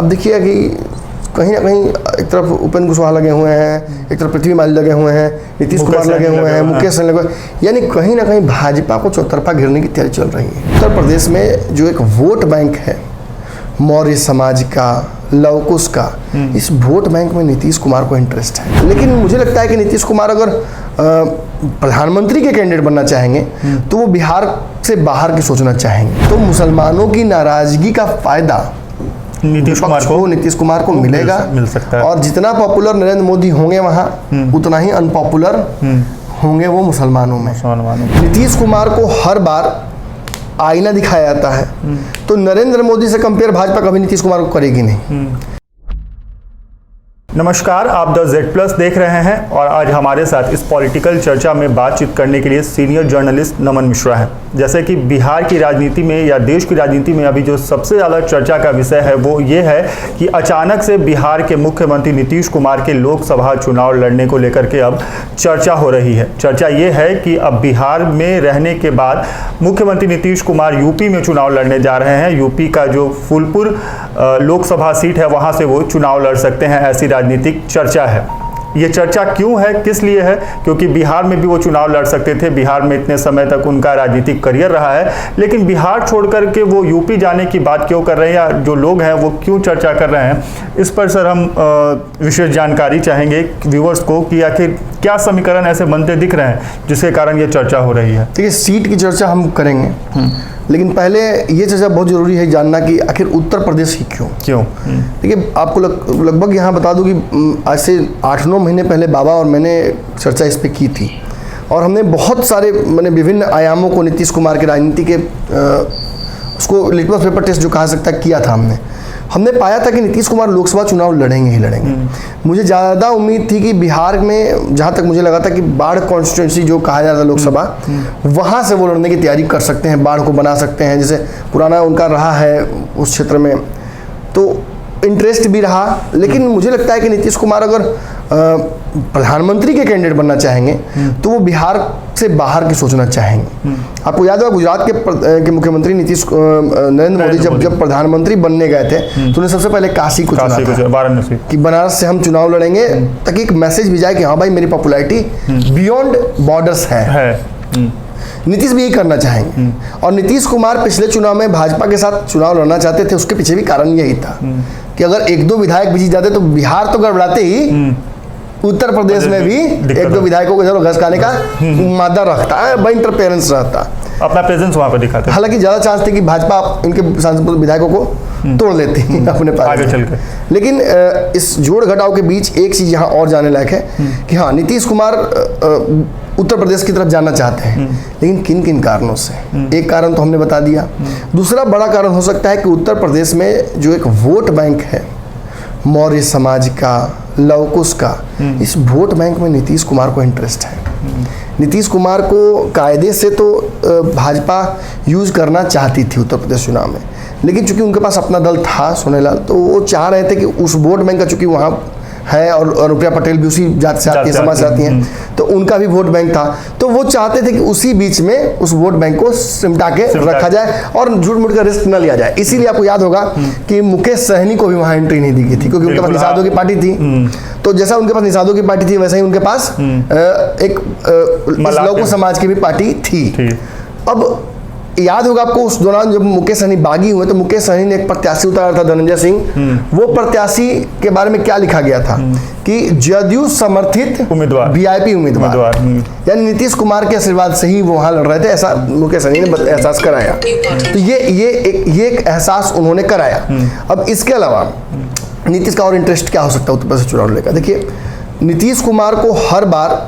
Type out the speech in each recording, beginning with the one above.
अब देखिए कि कहीं ना कहीं एक तरफ उपेंद्र कुशवाहा लगे हुए हैं, एक तरफ पृथ्वी माली लगे हुए हैं, नीतीश कुमार लगे हुए हैं, मुकेश सहनी लगे हुए हैं, यानी कहीं ना कहीं भाजपा को चौतरफा घेरने की तैयारी चल रही है। उत्तर प्रदेश में जो एक वोट बैंक है मौर्य समाज का, लवकुश का, इस वोट बैंक में नीतीश कुमार को इंटरेस्ट है। लेकिन मुझे लगता है कि नीतीश कुमार अगर प्रधानमंत्री के कैंडिडेट बनना चाहेंगे तो वो बिहार से बाहर की सोचना चाहेंगे। तो मुसलमानों की नाराजगी का फायदा नीतीश कुमार को मिलेगा, मिल सकता है। और जितना पॉपुलर नरेंद्र मोदी होंगे वहाँ उतना ही अनपॉपुलर होंगे वो मुसलमानों में। नीतीश कुमार को हर बार आईना दिखाया जाता है, तो नरेंद्र मोदी से कंपेयर भाजपा कभी नीतीश कुमार को करेगी नहीं। नमस्कार, आप द Z+ देख रहे हैं और आज हमारे साथ इस पॉलिटिकल चर्चा में बातचीत करने के लिए सीनियर जर्नलिस्ट नमन मिश्रा हैं। जैसे कि बिहार की राजनीति में या देश की राजनीति में अभी जो सबसे ज़्यादा चर्चा का विषय है वो ये है कि अचानक से बिहार के मुख्यमंत्री नीतीश कुमार के लोकसभा चुनाव लड़ने को लेकर के अब चर्चा हो रही है। चर्चा ये है कि अब बिहार में रहने के बाद मुख्यमंत्री नीतीश कुमार यूपी में चुनाव लड़ने जा रहे हैं। यूपी का जो फूलपुर लोकसभा सीट है वहाँ से वो चुनाव लड़ सकते हैं, ऐसी राजनीतिक चर्चा है। ये चर्चा क्यों है, किस लिए है? क्योंकि बिहार में भी वो चुनाव लड़ सकते थे, बिहार में इतने समय तक उनका राजनीतिक करियर रहा है, लेकिन बिहार छोड़ करके वो यूपी जाने की बात क्यों कर रहे हैं या जो लोग हैं वो क्यों चर्चा कर रहे हैं, इस पर सर हम विशेष जानकारी चाहेंगे व्यूअर्स को कि आखिर क्या समीकरण ऐसे बनते दिख रहे हैं जिसके कारण ये चर्चा हो रही है। देखिए, सीट की चर्चा हम करेंगे, लेकिन पहले ये चर्चा बहुत ज़रूरी है जानना कि आखिर उत्तर प्रदेश ही क्यों। देखिए, आपको लगभग यहाँ बता दूँ कि आज से 8-9 महीने पहले बाबा और मैंने चर्चा इस पे की थी, और हमने बहुत सारे विभिन्न आयामों को नीतीश कुमार के राजनीति के उसको लिटमस पेपर टेस्ट जो कहा सकता है किया था। हमने पाया था कि नीतीश कुमार लोकसभा चुनाव लड़ेंगे ही लड़ेंगे। मुझे ज़्यादा उम्मीद थी कि बिहार में, जहाँ तक मुझे लगा था कि बाढ़ कॉन्स्टिट्यूंसी जो कहा जाता है लोकसभा, वहाँ से वो लड़ने की तैयारी कर सकते हैं, बाढ़ को बना सकते हैं, जैसे पुराना उनका रहा है उस क्षेत्र में, तो इंटरेस्ट भी रहा। लेकिन मुझे लगता है कि नीतीश कुमार अगर प्रधानमंत्री के कैंडिडेट बनना चाहेंगे तो वो बिहार से बाहर की सोचना चाहेंगे। आपको याद होगा गुजरात के मुख्यमंत्री नरेंद्र मोदी जब प्रधानमंत्री बनने गए थे तो उन्होंने सबसे पहले काशी को चुना था, वाराणसी, कि बनारस से हम चुनाव लड़ेंगे, ताकि एक मैसेज भी जाए कि हाँ भाई मेरी पॉपुलैरिटी बियॉन्ड बॉर्डर्स है। नीतीश भी यही करना चाहेंगे, और नीतीश कुमार पिछले चुनाव में भाजपा के साथ चुनाव लड़ना चाहते थे। उसके पीछे भी कारण यही था कि अगर 1-2 विधायक भी जीत जाते तो बिहार तो गड़बड़ाते ही, उत्तर प्रदेश में भी 1-2 विधायकों को इधर घसकाने का मादा रखता है, भाई इंटरफेरेंस रहता, अपना प्रेजेंस वहां पर दिखाते। हालांकि ज्यादा चांस थे कि भाजपा इनके सांसद विधायकों को तोड़ लेती है अपने पास आगे चल के। लेकिन इस जोड़ घटाव के बीच एक चीज यहाँ और जाने लायक है कि हाँ, नीतीश कुमार उत्तर प्रदेश की तरफ जाना चाहते हैं, लेकिन किन किन कारणों से। एक कारण तो हमने बता दिया, दूसरा बड़ा कारण हो सकता है कि उत्तर प्रदेश में जो एक वोट बैंक है मौर्य समाज का, लवकुश का, इस वोट बैंक में नीतीश कुमार को इंटरेस्ट है। नीतीश कुमार को कायदे से तो भाजपा यूज करना चाहती थी उत्तर प्रदेश चुनाव में, लेकिन चूंकि उनके पास अपना दल था सोनेलाल, तो वो चाह रहे थे कि उस वोट बैंक का, चूंकि वहाँ है और रुपया पटेल भी उसी जात से आती है, समाज से आती हैं, तो उनका भी वोट बैंक था, तो वो चाहते थे कि उसी बीच में उस वोट बैंक को सिमटा के रखा जाए और झूठ मूठ का रिस्क न लिया जाए। इसीलिए आपको याद होगा कि मुकेश सहनी को भी वहाँ एंट्री नहीं दी गई थी, क्योंकि उनके पास निषादों की पार्टी थी। तो जैसा उनके पास निषादों की पार्टी थी, वैसे ही उनके पास एक लवकुश समाज की भी पार्टी थी। अब याद होगा आपको उस दौरान जब मुकेश सहनी बागी हुए तो मुकेश सहनी ने एक प्रत्याशी उतारा था, धनंजय सिंह। वो प्रत्याशी के बारे में क्या लिखा गया था कि जदयू समर्थित उम्मीदवार, VIP उम्मीदवार, यानी नीतीश कुमार के आशीर्वाद से ही वो वहां लड़ रहे थे, ऐसा मुकेश सहनी ने एहसास कराया। तो ये एक एहसास उन्होंने कराया। अब इसके अलावा नीतीश का और इंटरेस्ट क्या हो सकता है उत्तर प्रदेश चुनाव लेकर? देखिए, नीतीश कुमार को हर बार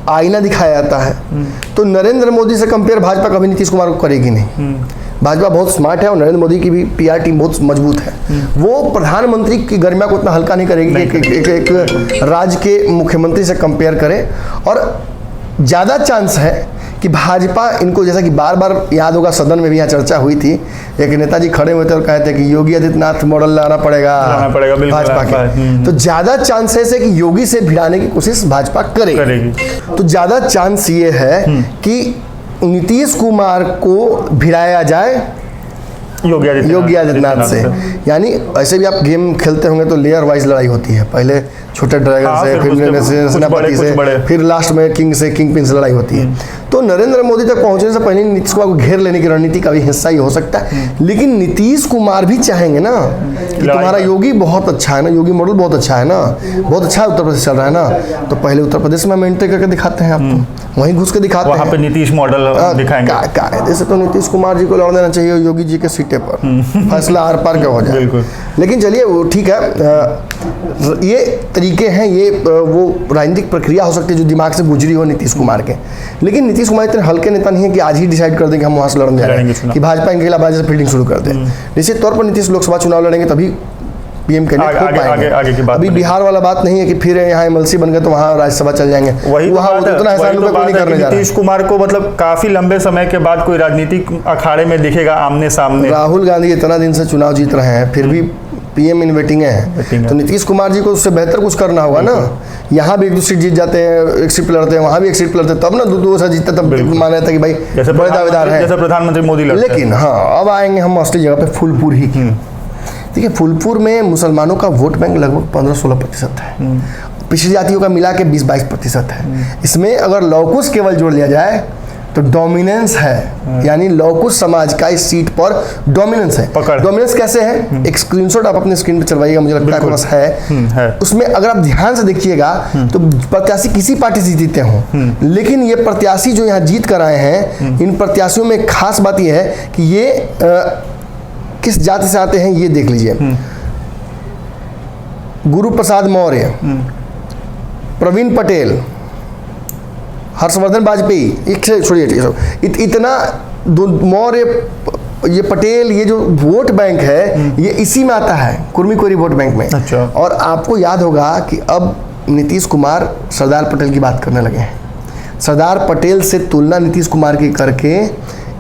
आईना दिखाया जाता है, तो नरेंद्र मोदी से कंपेयर भाजपा कभी नीतीश कुमार को करेगी नहीं। भाजपा बहुत स्मार्ट है और नरेंद्र मोदी की भी PR टीम बहुत मजबूत है। वो प्रधानमंत्री की गरिमा को उतना हल्का नहीं करेगी कि एक राज्य के मुख्यमंत्री से कंपेयर करे, और ज़्यादा चांस है कि भाजपा इनको, जैसा कि बार बार याद होगा सदन में भी यहाँ चर्चा हुई थी, एक नेताजी खड़े हुए थे और कहते कि योगी आदित्यनाथ मॉडल लाना पड़ेगा भाजपा के, तो ज़्यादा चांसेस है कि योगी से भिड़ाने की कोशिश भाजपा करेगी। तो ज़्यादा चांस ये है कि नीतीश कुमार को भिड़ाया जाए योगी आदित्यनाथ से। यानी ऐसे भी आप गेम खेलते होंगे तो लेयर वाइज लड़ाई होती है, पहले छोटे ड्रैगन से, फिर सेनापति से, फिर लास्ट में किंग से, किंग पिन से लड़ाई होती है। तो नरेंद्र मोदी तक पहुंचने से पहले नीतीश कुमार को घेर लेने की रणनीति का भी हिस्सा ही हो सकता है। लेकिन नीतीश कुमार भी चाहेंगे ना कि तुम्हारा योगी बहुत अच्छा है ना, योगी मॉडल बहुत अच्छा है ना, बहुत अच्छा उत्तर प्रदेश चल रहा है ना, तो पहले उत्तर प्रदेश में एंट्री करके दिखाते हैं आपको, वहीं घुस के दिखाते हैं, वहाँ पे नीतीश मॉडल दिखाएंगे। कायदे से तो नीतीश कुमार जी को लड़ देना चाहिए योगी जी के सीटे पर, फैसला आर पार का हो जाए। लेकिन चलिए वो ठीक है, ये तरीके हैं, ये वो राजनीतिक प्रक्रिया हो सकती है जो दिमाग से गुजरी हो नीतीश कुमार के। लेकिन नीतीश कुमार इतने हल्के नेता नहीं है कि आज ही डिसाइड कर दें कि हम वहाँ से लड़ने जा रहे हैं, कि भाजपा इनके खिलाफ आज से फील्डिंग शुरू कर दें। निश्चित तौर पर नीतीश लोकसभा चुनाव लड़ेंगे तभी पीएम कैंडिडेट हो पाएंगे। अभी बिहार वाला बात नहीं है कि फिर यहाँ एमएलसी बन गए तो वहाँ राज्यसभा चल जाएंगे, वहाँ उतना एहसान कोई नहीं करने जा रहा है। नीतीश कुमार को मतलब काफी लंबे समय के बाद कोई राजनीतिक अखाड़े में दिखेगा आमने सामने। राहुल गांधी इतना दिन से चुनाव जीत रहे हैं, फिर भी पीएम इन वेटिंग है, तो नीतीश कुमार जी को उससे बेहतर कुछ करना होगा ना। यहाँ भी एक दो सीट जीत जाते हैं, एक सीट पे लड़ते हैं, वहाँ भी एक सीट पे लड़ते हैं, तब ना दो से जीतते, तब माना जाता है कि भाई बड़े दावेदार हैं, जैसे प्रधानमंत्री मोदी लड़ते हैं। लेकिन हाँ, अब आएंगे हम असली जगह पे, फूलपुर ही की। देखिए, फूलपुर में मुसलमानों का वोट बैंक लगभग 15-16% है, पिछड़ी जातियों का मिला के 20-22% है। इसमें अगर लौकुश केवल जोड़ लिया जाए तो डोमिनेंस है, यानी लौकुश समाज का इस सीट पर डोमिनेंस है। डोमिनेंस कैसे है? एक स्क्रीनशॉट आप अपने स्क्रीन पर चलवाइएगा, मुझे लगता है बस है। उसमें अगर आप ध्यान से देखिएगा तो प्रत्याशी किसी पार्टी से जीते हों, लेकिन ये प्रत्याशी जो यहाँ जीत कर आए हैं, इन प्रत्याशियों में खास बात यह है कि ये किस जाति से आते हैं ये देख लीजिए। गुरु प्रसाद मौर्य, प्रवीण पटेल, हर्षवर्धन वाजपेयी, एक से छोड़िए, इतना मौर्य, ये पटेल, ये जो वोट बैंक है ये इसी में आता है, कुर्मी कोरी वोट बैंक में। अच्छा। और आपको याद होगा कि अब नीतीश कुमार सरदार पटेल की बात करने लगे हैं। सरदार पटेल से तुलना नीतीश कुमार की करके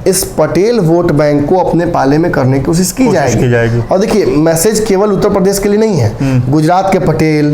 इस पटेल वोट बैंक को अपने पाले में करने की कोशिश की जाएगी। और देखिए, मैसेज केवल उत्तर प्रदेश के लिए नहीं है, गुजरात के पटेल,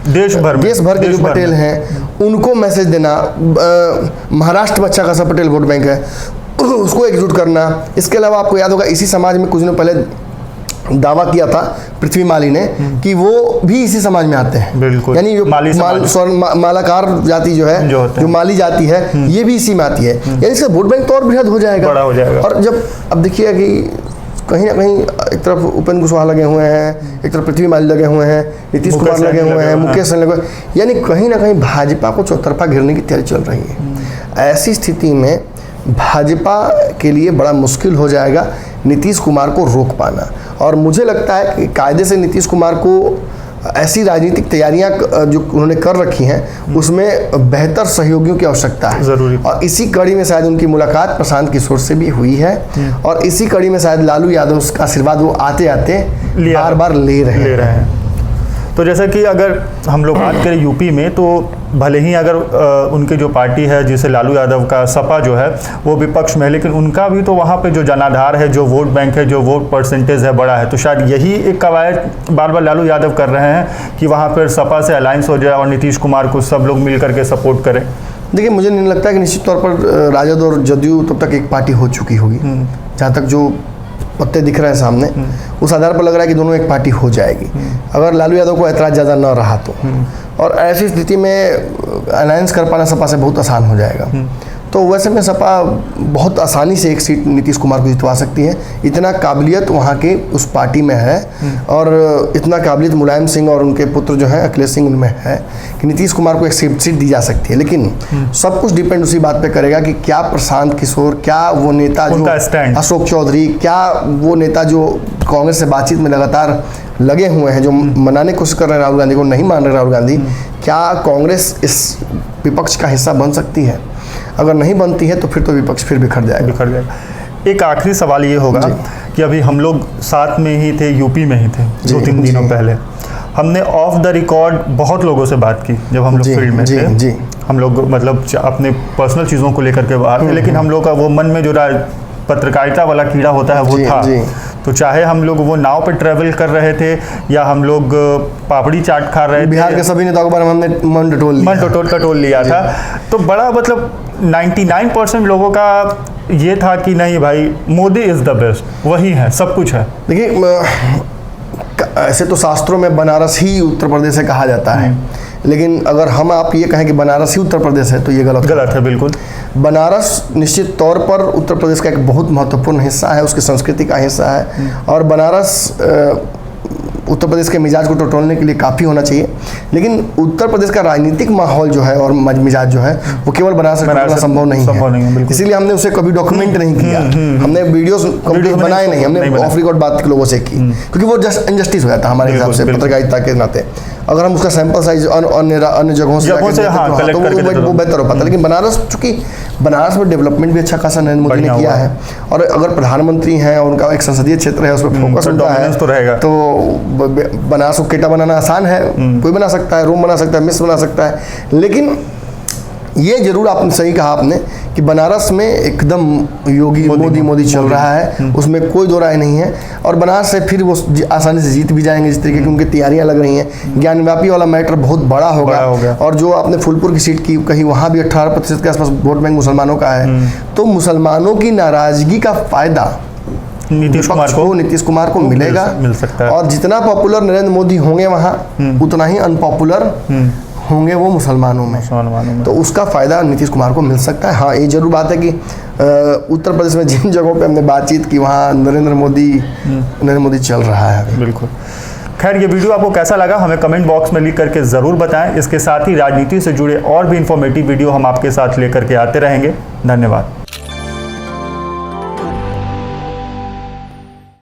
देश भर के जो पटेल हैं उनको मैसेज देना, महाराष्ट्र में अच्छा खासा पटेल वोट बैंक है, उसको एकजुट करना। इसके अलावा आपको याद होगा इसी समाज में कुछ दिनों पहले दावा किया था पृथ्वी माली ने कि वो भी इसी समाज में आते हैं। बिल्कुल। यानी जो मालाकार जाति जो है, जो माली जाति है, ये भी इसी में आती है। यानी इसका वोट बैंक तो और बृहद हो जाएगा, बड़ा हो जाएगा। और जब अब देखिए कि कहीं ना कहीं एक तरफ उपेंद्र कुशवाहा लगे हुए हैं, एक तरफ पृथ्वी माली लगे हुए हैं, नीतीश कुमार लगे हुए हैं, मुकेश सहनी लगे हुए हैं, यानी कहीं ना कहीं भाजपा को चौतरफा घेरने की तैयारी चल रही है। ऐसी स्थिति में भाजपा के लिए बड़ा मुश्किल हो जाएगा नीतीश कुमार को रोक पाना। और मुझे लगता है कि कायदे से नीतीश कुमार को ऐसी राजनीतिक तैयारियां जो उन्होंने कर रखी हैं उसमें बेहतर सहयोगियों की आवश्यकता है जरूरी। और इसी कड़ी में शायद उनकी मुलाकात प्रशांत किशोर से भी हुई है, और इसी कड़ी में शायद लालू यादव का आशीर्वाद वो आते आते बार बार ले रहे हैं। तो जैसा कि अगर हम लोग बात करें यूपी में, तो भले ही अगर उनकी जो पार्टी है जिसे लालू यादव का सपा जो है वो विपक्ष में है, लेकिन उनका भी तो वहाँ पे जो जनाधार है, जो वोट बैंक है, जो वोट परसेंटेज है बड़ा है। तो शायद यही एक कवायद बार बार लालू यादव कर रहे हैं कि वहाँ पर सपा से अलायंस हो जाए और नीतीश कुमार को सब लोग मिल करके सपोर्ट करें। देखिए, मुझे नहीं लगता है कि निश्चित तौर पर राजद और जदयू तब तक एक पार्टी हो चुकी होगी। जहाँ तक जो पत्ते दिख रहे हैं सामने, उस आधार पर लग रहा है कि दोनों एक पार्टी हो जाएगी, अगर लालू यादव को ऐतराज ज़्यादा न रहा तो। और ऐसी स्थिति में अलायंस कर पाना सपा से बहुत आसान हो जाएगा। तो वैसे में सपा बहुत आसानी से एक सीट नीतीश कुमार को जितवा सकती है। इतना काबिलियत वहाँ के उस पार्टी में है, और इतना काबिलियत मुलायम सिंह और उनके पुत्र जो हैं अखिलेश सिंह उनमें है कि नीतीश कुमार को एक सीट दी जा सकती है। लेकिन सब कुछ डिपेंड उसी बात पे करेगा कि क्या प्रशांत किशोर, क्या वो नेता जो अशोक चौधरी, क्या वो नेता जो कांग्रेस से बातचीत में लगातार लगे हुए हैं, जो मनाने की कोशिश कर रहे हैं राहुल गांधी को, नहीं मान रहे राहुल गांधी, क्या कांग्रेस इस विपक्ष का हिस्सा बन सकती है? अगर नहीं बनती है तो फिर तो विपक्ष फिर बिखर जाएगा। एक आखिरी सवाल ये होगा कि अभी हम लोग साथ में ही थे, यूपी में ही थे 2-3 दिनों पहले। हमने ऑफ द रिकॉर्ड बहुत लोगों से बात की जब हम लोग फील्ड में थे। हम लोग मतलब अपने पर्सनल चीज़ों को लेकर के बात थे, लेकिन हम लोग का वो मन में जो पत्रकारिता वाला कीड़ा होता है वो था। तो चाहे हम लोग वो नाव पे ट्रैवल कर रहे थे या हम लोग पापड़ी चाट खा रहे थे, बिहार के सभी नेताओं के बारे में हमने मन टटोल का टोल लिया था। तो बड़ा मतलब 99% लोगों का ये था कि नहीं भाई मोदी इज़ द बेस्ट, वही है, सब कुछ है? देखिए, ऐसे तो शास्त्रों में बनारस ही उत्तर प्रदेश है कहा जाता है, लेकिन अगर हम आप ये कहें कि बनारस ही उत्तर प्रदेश है तो ये गलत है। बिल्कुल, बनारस निश्चित तौर पर उत्तर प्रदेश का एक बहुत महत्वपूर्ण हिस्सा है, उसकी संस्कृति का हिस्सा है, और बनारस उत्तर प्रदेश के मिजाज को टटोलने के लिए काफ़ी होना चाहिए। लेकिन उत्तर प्रदेश का राजनीतिक माहौल जो है और मिजाज जो है वो केवल बनारस से टटोलना संभव नहीं है। इसीलिए हमने उसे कभी डॉक्यूमेंट नहीं किया, हमने वीडियोस कंप्लीट बनाए नहीं, हमने ऑफ रिकॉर्ड बात लोगों से की, क्योंकि वो जस्ट इनजस्टिस हो जाता है हमारे हिसाब से पत्रकारिता के नाते। अगर हम उसका सैंपल साइज अन्य जगहों से तो वो बेहतर हो पाता। लेकिन बनारस, चूंकि बनारस में डेवलपमेंट भी अच्छा खासा नरेंद्र मोदी ने किया है, और अगर प्रधानमंत्री हैं और उनका एक संसदीय क्षेत्र है, उस पर फोकस उनका है, तो बनारस को केटा बनाना आसान है, कोई बना सकता है, रोम बना सकता है, मिस्र बना सकता है। लेकिन ये जरूर आपने सही कहा आपने कि बनारस में एकदम योगी मोदी चल रहा है, उसमें कोई दो राय नहीं है। और बनारस से फिर वो आसानी से जीत भी जाएंगे, जिस तरीके की उनकी तैयारियां लग रही हैं। ज्ञानव्यापी वाला मैटर बहुत बड़ा होगा। और जो आपने फूलपुर की सीट की कही, वहाँ भी 18% के आसपास वोट बैंक मुसलमानों का है, तो मुसलमानों की नाराजगी का फायदा नीतीश कुमार को मिलेगा, मिल सकता है। और जितना पॉपुलर नरेंद्र मोदी होंगे वहाँ, उतना ही अनपॉपुलर होंगे वो मुसलमानों में, तो उसका फायदा नीतीश कुमार को मिल सकता है। हाँ, ये जरूर बात है कि उत्तर प्रदेश में जिन जगहों पे हमने बातचीत की वहाँ नरेंद्र मोदी चल रहा है। बिल्कुल। खैर, ये वीडियो आपको कैसा लगा हमें कमेंट बॉक्स में लिख करके ज़रूर बताएं। इसके साथ ही राजनीति से जुड़े और भी इंफॉर्मेटिव वीडियो हम आपके साथ लेकर के आते रहेंगे। धन्यवाद।